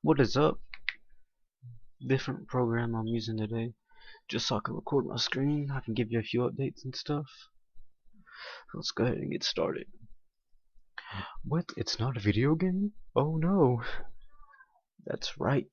What is up? Different program I'm using today, just so I can record my screen. I can give you a few updates and stuff. Let's go ahead and get started. What? It's not a video game? Oh no. That's right.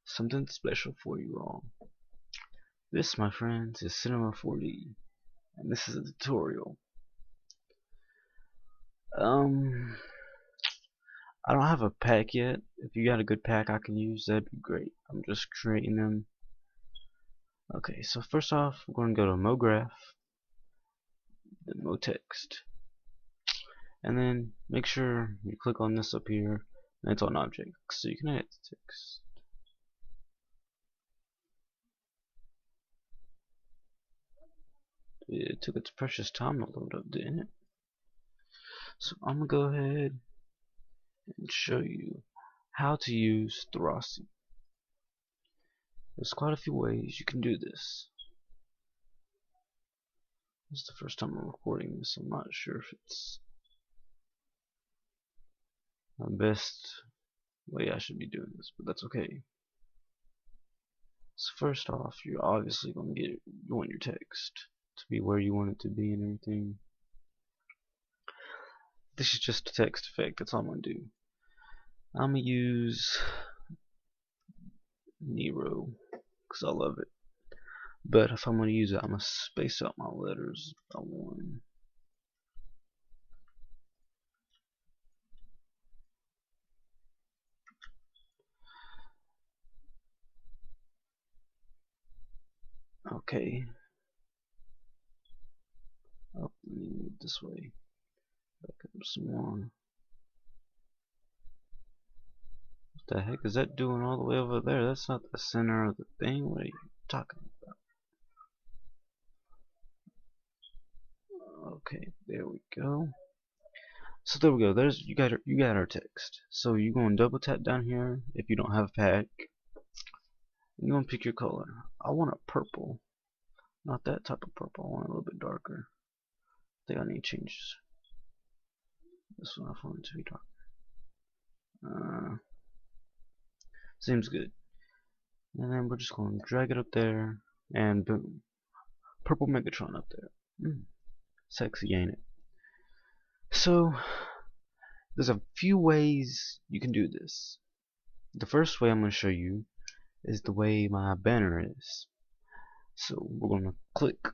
Something special for you all. This, my friends, is Cinema4D, and this is a tutorial. I don't have a pack yet. If you got a good pack I can use, that'd be great. I'm just creating them. Okay, so first off, we're going to go to MoGraph, then MoText, and then make sure you click on this up here, and it's on object, so you can edit the text. It took its precious time to load up, didn't it? So I'm gonna go ahead and show you how to use Thrausi. There's quite a few ways you can do this. This is the first time I'm recording this. I'm not sure if it's the best way I should be doing this, but that's okay. So first off, you're obviously going to you want your text to be where you want it to be and everything. This is just a text effect. That's all I'm going to do. I'm going to use Nero because I love it. But if I'm going to use it, I'm going to space out my letters by one. Okay. Oh, let me move this way. Back up some more. What the heck is that doing all the way over there? That's not the center of the thing. What are you talking about? Okay, there we go. So there we go. There's you got our text. So you're going to double tap down here if you don't have a pack. You're going to pick your color. I want a purple. Not that type of purple. I want it a little bit darker. I think I need to change this one. I want it to be darker. Seems good. And then we're just going to drag it up there, and boom, purple Megatron up there. Sexy, ain't it? So there's a few ways you can do this. The first way I'm going to show you is the way my banner is. So we're going to click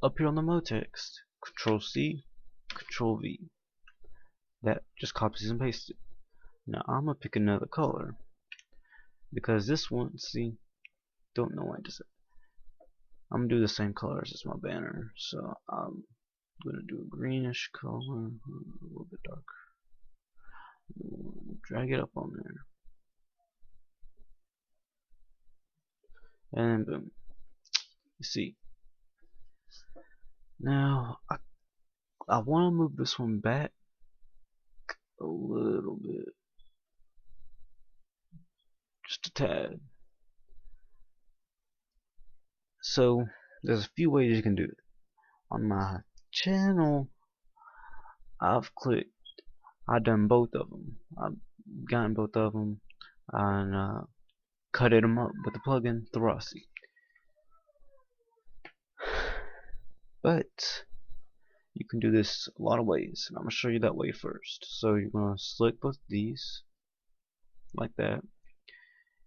up here on the MoText, Control C, Control V. That just copies and pastes it. Now I'm going to pick another color because this one, see, don't know why I just. I'm going to do the same colors as my banner. So I'm going to do a greenish color, a little bit darker. Drag it up on there. And boom. You see. Now I want to move this one back a little bit, just a tad. So there's a few ways you can do it. On my channel, I've done both of them. I've gotten both of them and cut them up with the plugin Thrausi. But you can do this a lot of ways, and I'm gonna show you that way first. So you're gonna select both these like that.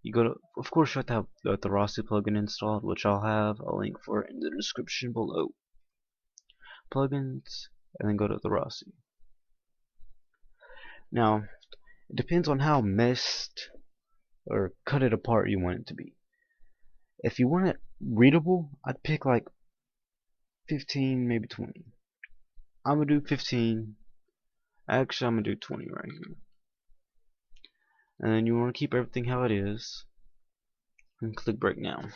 You go to, of course, you have to have the Thrausi plugin installed, which I'll have a link for in the description below. Plugins, and then go to Thrausi. Now, it depends on how messed or cut it apart you want it to be. If you want it readable, I'd pick like 15, maybe 20. I'm gonna do 15. Actually, I'm gonna do 20 right here. And then you want to keep everything how it is, and click break now,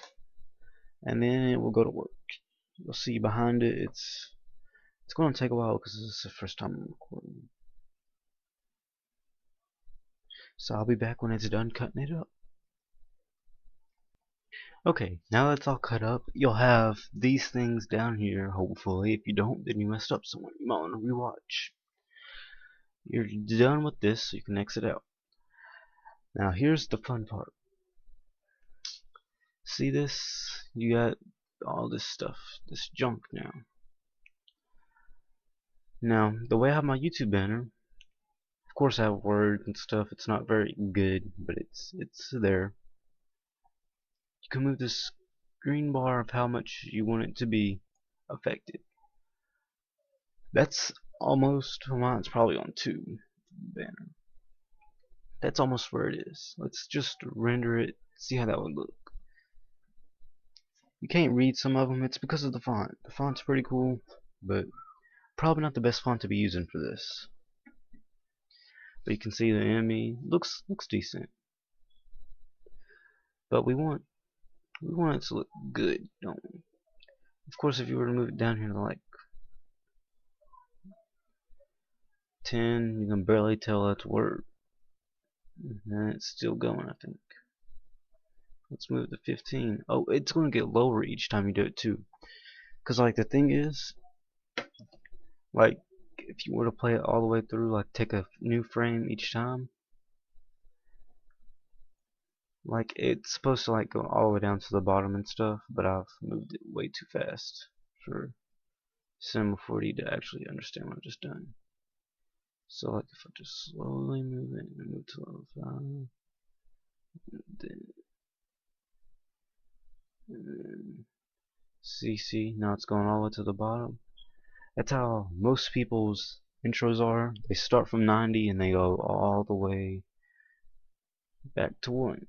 and then it will go to work. You'll see behind it, it's going to take a while because this is the first time I'm recording. So I'll be back when it's done cutting it up. Okay, now that's all cut up, you'll have these things down here, hopefully. If you don't, then you messed up somewhere. You might want to rewatch. You're done with this, so you can exit out. Now here's the fun part. See this? You got all this stuff, this junk now. Now, the way I have my YouTube banner, of course I have words and stuff. It's not very good, but it's there. You can move this green bar of how much you want it to be affected. That's almost, well, mine's probably on 2 banner. That's almost where it is. Let's just render it, see how that would look. You can't read some of them, it's because of the font. The font's pretty cool, but probably not the best font to be using for this. But you can see the enemy looks decent. But we want it to look good, don't we? Of course, if you were to move it down here to like 10, you can barely tell that's a word. And it's still going, I think. Let's move it to 15. Oh, it's going to get lower each time you do it too. Because like the thing is, like if you were to play it all the way through, like take a new frame each time, like it's supposed to like go all the way down to the bottom and stuff, but I've moved it way too fast for Cinema4D to actually understand what I've just done. So like if I just slowly move it and move to level 5, then see, now it's going all the way to the bottom. That's how most people's intros are. They start from 90 and they go all the way back to 1.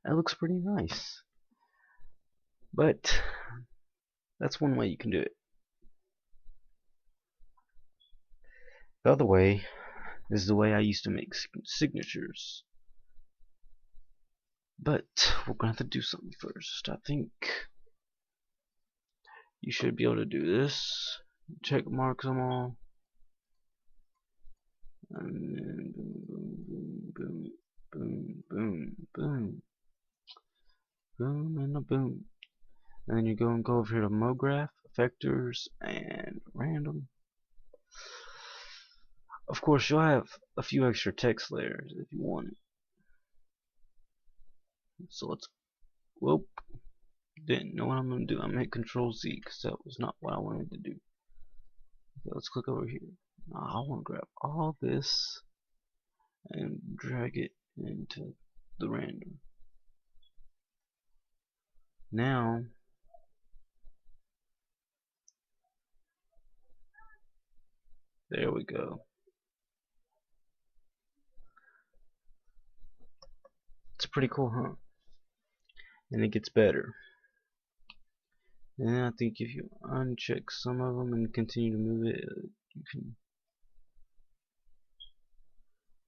That looks pretty nice. But that's one way you can do it. The other way is the way I used to make signatures. But we're going to have to do something first. I think you should be able to do this. Check mark them all. And then boom, boom, boom, boom, boom, boom, and a boom. And then you go over here to MoGraph, Effectors, and Random. Of course, you'll have a few extra text layers if you want it. So let's, whoop, didn't know what I'm going to do. I'm going to hit Control Z because that was not what I wanted to do. Okay, let's click over here. Now I want to grab all this and drag it into the random. Now, there we go. It's pretty cool, huh? And it gets better. And I think if you uncheck some of them and continue to move it,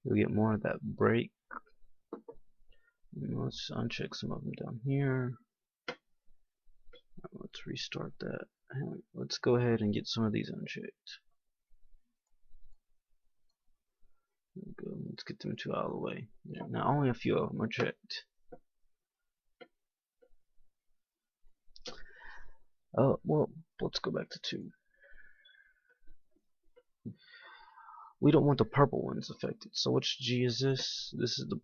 you'll get more of that break. And let's uncheck some of them down here. Let's restart that. Let's go ahead and get some of these unchecked. There we go. Let's get them 2 out of the way. There. Now only a few of them are checked. Oh, well, let's go back to 2. We don't want the purple ones affected. So which G is this? This is the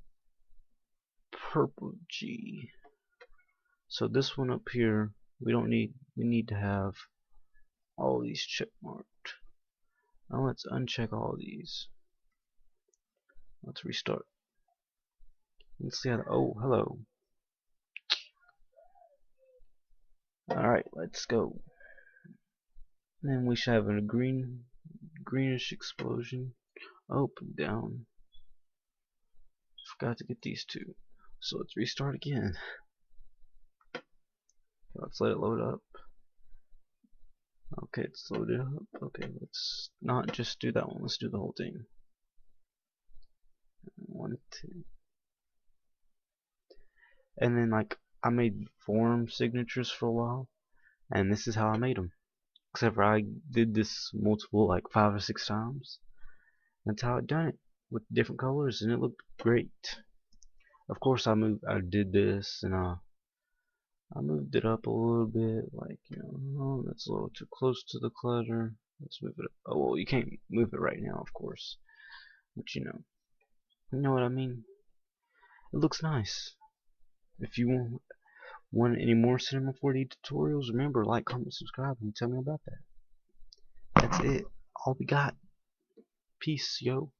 purple G. So this one up here, we need to have all these check marked. Now let's uncheck all these. Let's restart. Let's see how. Oh, hello. Alright, let's go. And then we should have a greenish explosion. Up and down. Forgot to get these 2. So let's restart again. Let's let it load up. Okay, it's loaded up. Okay, let's not just do that one. Let's do the whole thing. 1, 2. And then like I made form signatures for a while, and this is how I made them. Except for I did this multiple, like 5 or 6 times. That's how I done it with different colors, and it looked great. Of course, I did this, and I moved it up a little bit, like, you know, oh, that's a little too close to the clutter. Let's move it up. Oh, well, you can't move it right now, of course, but you know what I mean. It looks nice. If you want any more Cinema 4D tutorials, remember, like, comment, subscribe, and tell me about that. That's it. All we got. Peace, yo.